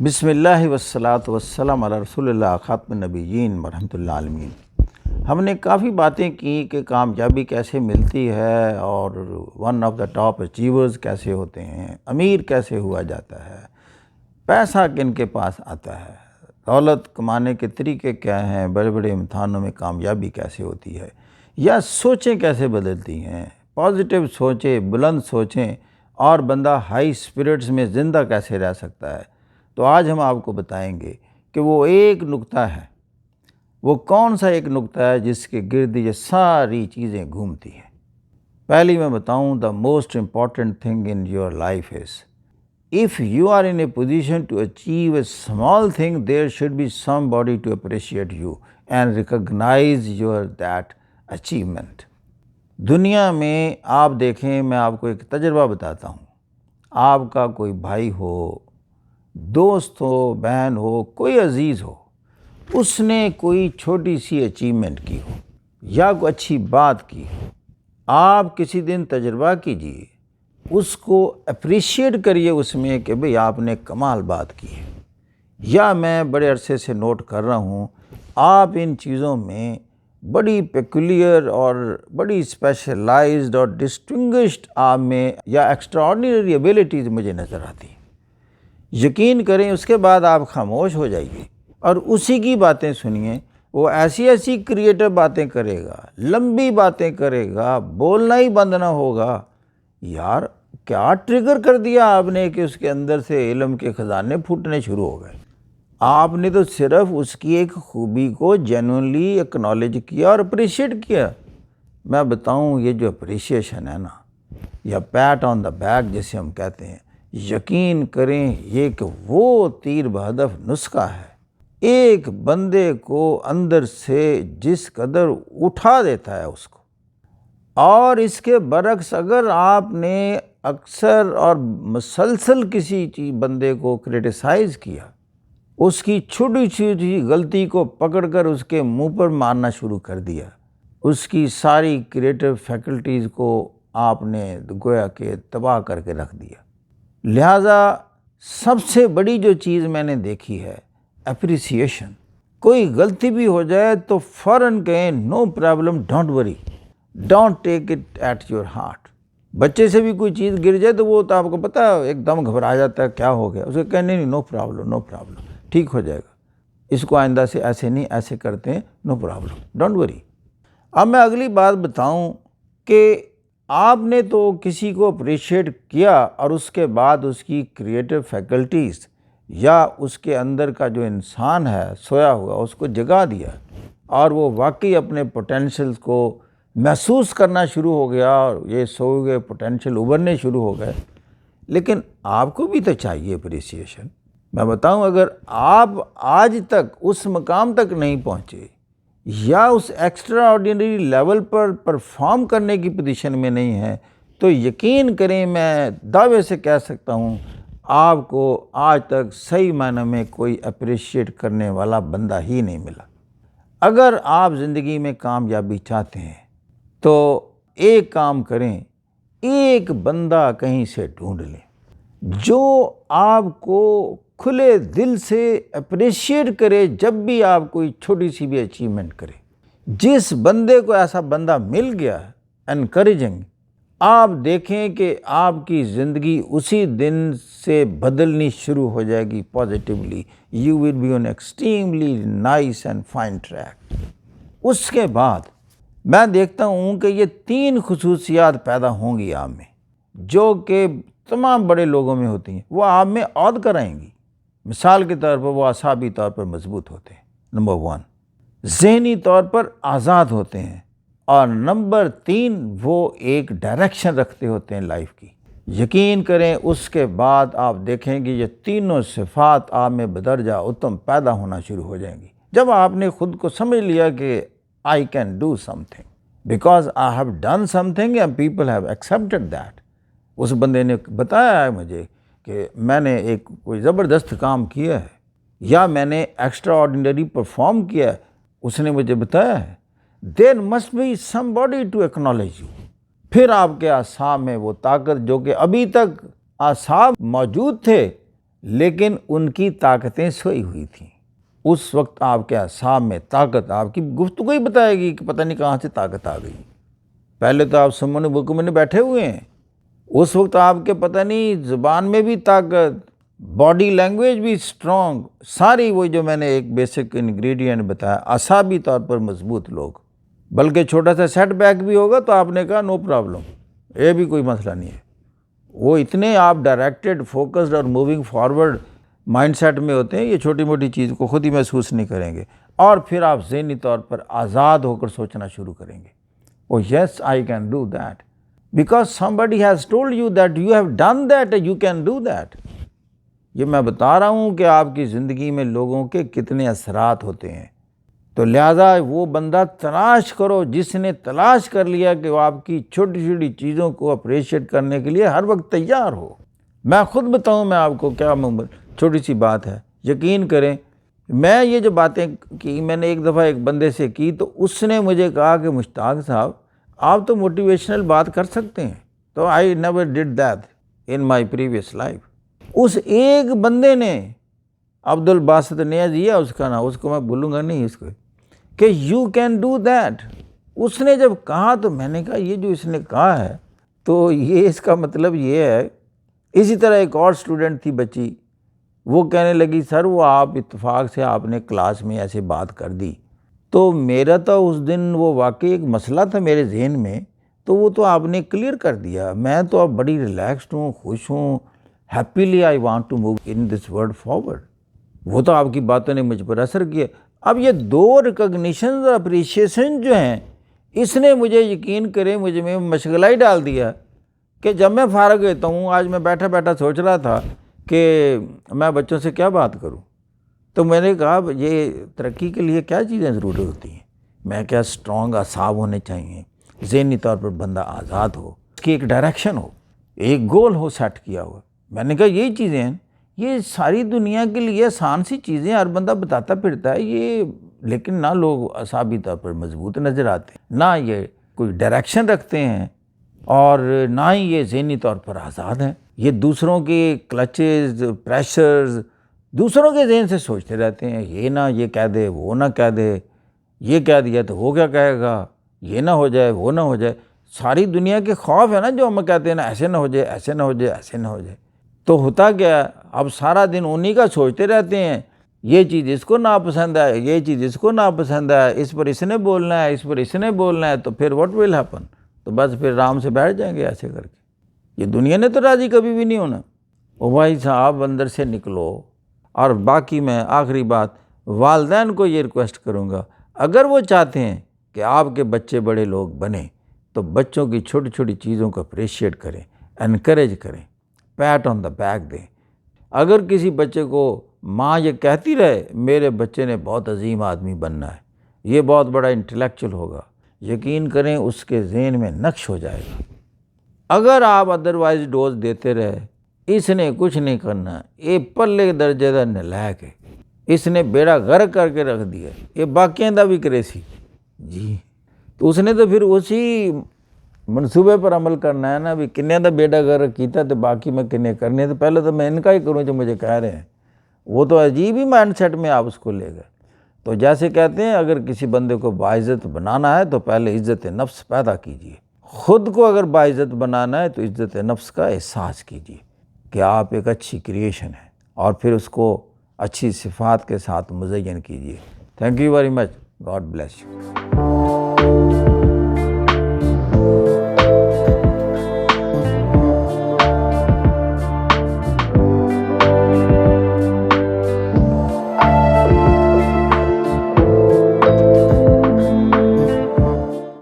بسم اللہ والصلاۃ والسلام علی رسول اللہ خاتم النبیین ورحمۃ اللہ عالمین۔ ہم نے کافی باتیں کی کہ کامیابی کیسے ملتی ہے اور one of the top achievers کیسے ہوتے ہیں، امیر کیسے ہوا جاتا ہے، پیسہ کن کے پاس آتا ہے، دولت کمانے کے طریقے کیا ہیں، بڑے بڑے امتحانوں میں کامیابی کیسے ہوتی ہے، یا سوچیں کیسے بدلتی ہیں، پازیٹیو سوچیں، بلند سوچیں اور بندہ ہائی اسپرٹس میں زندہ کیسے رہ سکتا ہے۔ تو آج ہم آپ کو بتائیں گے کہ وہ ایک نقطہ ہے، وہ کون سا ایک نقطہ ہے جس کے گرد یہ ساری چیزیں گھومتی ہیں۔ پہلی میں بتاؤں، the most important thing in your life is if you are in a position to achieve a small thing, there should be somebody to appreciate you and recognize your that achievement۔ دنیا میں آپ دیکھیں، میں آپ کو ایک تجربہ بتاتا ہوں۔ آپ کا کوئی بھائی ہو، دوست ہو، بہن ہو، کوئی عزیز ہو، اس نے کوئی چھوٹی سی اچیومنٹ کی ہو یا کوئی اچھی بات کی ہو، آپ کسی دن تجربہ کیجئے، اس کو اپریشیٹ کریے اس میں کہ بھئی آپ نے کمال بات کی ہے۔ یا میں بڑے عرصے سے نوٹ کر رہا ہوں، آپ ان چیزوں میں بڑی پیکولیئر اور بڑی اسپیشلائزڈ اور ڈسٹنگشڈ آپ میں یا ایکسٹرا آرڈینری ایبیلٹیز مجھے نظر آتی ہیں۔ یقین کریں، اس کے بعد آپ خاموش ہو جائیے اور اسی کی باتیں سنیے۔ وہ ایسی کریٹو باتیں کرے گا، لمبی باتیں کرے گا، بولنا ہی بند نہ ہوگا۔ یار کیا ٹریگر کر دیا آپ نے کہ اس کے اندر سے علم کے خزانے پھوٹنے شروع ہو گئے؟ آپ نے تو صرف اس کی ایک خوبی کو جینوئنلی ایکنالج کیا اور اپریشیٹ کیا۔ میں بتاؤں، یہ جو اپریشیشن ہے نا، یا پیٹ آن دا بیک جسے ہم کہتے ہیں، یقین کریں یہ کہ وہ تیر بہدف نسخہ ہے، ایک بندے کو اندر سے جس قدر اٹھا دیتا ہے اس کو۔ اور اس کے برعکس اگر آپ نے اکثر اور مسلسل کسی بندے کو کرٹیسائز کیا، اس کی چھوٹی چھوٹی غلطی کو پکڑ کر اس کے منہ پر مارنا شروع کر دیا، اس کی ساری کریٹو فیکلٹیز کو آپ نے گویا کہ تباہ کر کے رکھ دیا۔ لہٰذا سب سے بڑی جو چیز میں نے دیکھی ہے، اپریسیشن۔ کوئی غلطی بھی ہو جائے تو فوراً کہیں no problem, don't worry, don't take it at your heart. بچے سے بھی کوئی چیز گر جائے تو وہ تو آپ کو پتہ ہے ایک دم گھبرا جاتا ہے، کیا ہو گیا، اسے کہنے نہیں، نو پرابلم، نو پرابلم، ٹھیک ہو جائے گا، اس کو آئندہ سے ایسے نہیں، ایسے کرتے ہیں، نو پرابلم، ڈونٹ وری۔ اب میں اگلی بات بتاؤں کہ آپ نے تو کسی کو اپریشیٹ کیا اور اس کے بعد اس کی کریٹو فیکلٹیز یا اس کے اندر کا جو انسان ہے سویا ہوا، اس کو جگا دیا اور وہ واقعی اپنے پوٹینشیلز کو محسوس کرنا شروع ہو گیا اور یہ سوئے ہوئے پوٹینشیل ابھرنے شروع ہو گئے۔ لیکن آپ کو بھی تو چاہیے اپریسیشن۔ میں بتاؤں، اگر آپ آج تک اس مقام تک نہیں پہنچے یا اس ایکسٹرا آرڈینری لیول پر پرفارم کرنے کی پوزیشن میں نہیں ہیں، تو یقین کریں میں دعوے سے کہہ سکتا ہوں آپ کو آج تک صحیح معنی میں کوئی اپریشیٹ کرنے والا بندہ ہی نہیں ملا۔ اگر آپ زندگی میں کامیابی چاہتے ہیں تو ایک کام کریں، ایک بندہ کہیں سے ڈھونڈ لیں جو آپ کو کھلے دل سے اپریشیٹ کرے جب بھی آپ کوئی چھوٹی سی بھی اچیومنٹ کرے۔ جس بندے کو ایسا بندہ مل گیا انکریجنگ، آپ دیکھیں کہ آپ کی زندگی اسی دن سے بدلنی شروع ہو جائے گی positively. You will be on extremely nice and fine track. اس کے بعد میں دیکھتا ہوں کہ یہ 3 خصوصیات پیدا ہوں گی آپ میں، جو کہ تمام بڑے لوگوں میں ہوتی ہیں، وہ آپ میں عود کرائیں گی۔ مثال کے طور پر وہ اعصابی طور پر مضبوط ہوتے ہیں، نمبر 1، ذہنی طور پر آزاد ہوتے ہیں، اور نمبر 3، وہ ایک ڈائریکشن رکھتے ہوتے ہیں لائف کی۔ یقین کریں اس کے بعد آپ دیکھیں گے یہ تینوں صفات آپ میں بدرجہ اتم پیدا ہونا شروع ہو جائیں گی۔ جب آپ نے خود کو سمجھ لیا کہ I can do something because I have done something and people have accepted that۔ اس بندے نے بتایا ہے مجھے کہ میں نے ایک کوئی زبردست کام کیا ہے یا میں نے ایکسٹرا آرڈینری پرفارم کیا ہے، اس نے مجھے بتایا ہے، there must be somebody to acknowledge you۔ پھر آپ کے اعصاب میں وہ طاقت جو کہ ابھی تک اعصاب موجود تھے لیکن ان کی طاقتیں سوئی ہوئی تھیں۔ اس وقت آپ کے اعصاب میں طاقت، آپ کی گفتگو ہی بتائے گی کہ پتہ نہیں کہاں سے طاقت آ گئی۔ پہلے تو آپ سمن بکم میں بیٹھے ہوئے ہیں، اس وقت آپ کے پتہ نہیں زبان میں بھی طاقت، باڈی لینگویج بھی اسٹرانگ، ساری وہ جو میں نے ایک بیسک انگریڈینٹ بتایا، اعصابی طور پر مضبوط لوگ۔ بلکہ چھوٹا سا سیٹ بیک بھی ہوگا تو آپ نے کہا نو پرابلم، یہ بھی کوئی مسئلہ نہیں ہے۔ وہ اتنے آپ ڈائریکٹڈ، فوکسڈ اور موونگ فارورڈ مائنڈ سیٹ میں ہوتے ہیں، یہ چھوٹی موٹی چیز کو خود ہی محسوس نہیں کریں گے، اور پھر آپ ذہنی طور پر آزاد ہو کر سوچنا شروع کریں گے۔ Oh yes, I can do that. Because somebody has told you that you have done that, you can do that. یہ میں بتا رہا ہوں کہ آپ کی زندگی میں لوگوں کے کتنے اثرات ہوتے ہیں، تو لہٰذا وہ بندہ تلاش کرو جس نے تلاش کر لیا کہ وہ آپ کی چھوٹی چھوٹی چیزوں کو اپریشیٹ کرنے کے لیے ہر وقت تیار ہو۔ میں خود بتاؤں میں آپ کو کیا چھوٹی سی بات ہے، یقین کریں، میں یہ جو باتیں کی میں نے ایک دفعہ ایک بندے سے کی تو اس نے مجھے کہا کہ مشتاق صاحب آپ تو موٹیویشنل بات کر سکتے ہیں، تو I never did that in my previous life. اس ایک بندے نے، عبد الباسط نیاز ہے اس کا نام، اس کو میں بھولوں گا نہیں اس کو، کہ یو کین ڈو دیٹ، اس نے جب کہا تو میں نے کہا یہ جو اس نے کہا ہے تو یہ اس کا مطلب یہ ہے۔ اسی طرح ایک اور اسٹوڈنٹ تھی بچی، وہ کہنے لگی سر وہ آپ اتفاق سے آپ نے کلاس میں ایسے بات کر دی، تو میرا تو اس دن وہ واقعی ایک مسئلہ تھا میرے ذہن میں، تو وہ تو آپ نے کلیئر کر دیا، میں تو اب بڑی ریلیکسڈ ہوں، خوش ہوں، happily I want to move in this world forward. وہ تو آپ کی باتوں نے مجھ پر اثر کیا۔ اب یہ دو ریکگنیشنز اور اپریشیشن جو ہیں، اس نے مجھے یقین کریں مجھے میں مشغلہ ہی ڈال دیا کہ جب میں فارغ ہوتا ہوں، آج میں بیٹھا بیٹھا سوچ رہا تھا کہ میں بچوں سے کیا بات کروں، تو میں نے کہا یہ ترقی کے لیے کیا چیزیں ضروری ہوتی ہیں، میں کیا اسٹرانگ اعصاب ہونے چاہیے، ذہنی طور پر بندہ آزاد ہو، اس کی ایک ڈائریکشن ہو، ایک گول ہو سیٹ کیا ہوا۔ میں نے کہا یہی چیزیں ہیں، یہ ساری دنیا کے لیے آسان سی چیزیں ہر بندہ بتاتا پھرتا ہے یہ، لیکن نہ لوگ اعصابی طور پر مضبوط نظر آتے ہیں، نہ یہ کوئی ڈائریکشن رکھتے ہیں، اور نہ ہی یہ ذہنی طور پر آزاد ہیں۔ یہ دوسروں کے کلچز، پریشرز، دوسروں کے ذہن سے سوچتے رہتے ہیں، یہ نہ یہ کہہ دے، وہ نہ کہہ دے، یہ کہہ دیا تو وہ کیا کہے گا، یہ نہ ہو جائے، وہ نہ ہو جائے، ساری دنیا کے خوف ہے نا جو ہم کہتے ہیں نا ایسے نہ ہو جائے، ایسے نہ ہو جائے، ایسے نہ ہو جائے۔ تو ہوتا کیا، اب سارا دن انہی کا سوچتے رہتے ہیں، یہ چیز اس کو ناپسند ہے، یہ چیز اس کو ناپسند ہے، اس پر اس نے بولنا ہے، اس پر اس نے بولنا ہے، تو پھر what will happen، تو بس پھر آرام سے بیٹھ جائیں گے ایسے کر کے۔ یہ دنیا نے تو راضی کبھی بھی نہیں ہونا۔ او بھائی صاحب اندر سے نکلو۔ اور باقی میں آخری بات والدین کو یہ ریکویسٹ کروں گا، اگر وہ چاہتے ہیں کہ آپ کے بچے بڑے لوگ بنیں تو بچوں کی چھوٹی چھوٹی چیزوں کو اپریشیٹ کریں، انکریج کریں، پیٹ آن دا بیک دیں۔ اگر کسی بچے کو ماں یہ کہتی رہے میرے بچے نے بہت عظیم آدمی بننا ہے، یہ بہت بڑا انٹلیکچوئل ہوگا، یقین کریں اس کے ذہن میں نقش ہو جائے گا۔ اگر آپ ادروائز ڈوز دیتے رہے اس نے کچھ نہیں کرنا، یہ پلے درجے دا نالائق ہے، اس نے بیڑا غرق کر کے رکھ دیا، یہ باقیاں دا بھی کرے سی جی، تو اس نے تو پھر اسی منصوبے پر عمل کرنا ہے نا، بھی کننے دا بیڑا غرق کیتا تو باقی میں کنے کرنے، تو پہلے تو میں ان کا ہی کروں جو مجھے کہہ رہے ہیں۔ وہ تو عجیب ہی مائنڈ سیٹ میں آپ اس کو لے گئے۔ تو جیسے کہتے ہیں اگر کسی بندے کو باعزت بنانا ہے تو پہلے عزت نفس پیدا کیجیے، خود کو اگر باعزت بنانا ہے تو عزت نفس کا احساس کیجیے کہ آپ ایک اچھی کریشن ہے، اور پھر اس کو اچھی صفات کے ساتھ مزین کیجیے۔ Thank you very much, God bless you.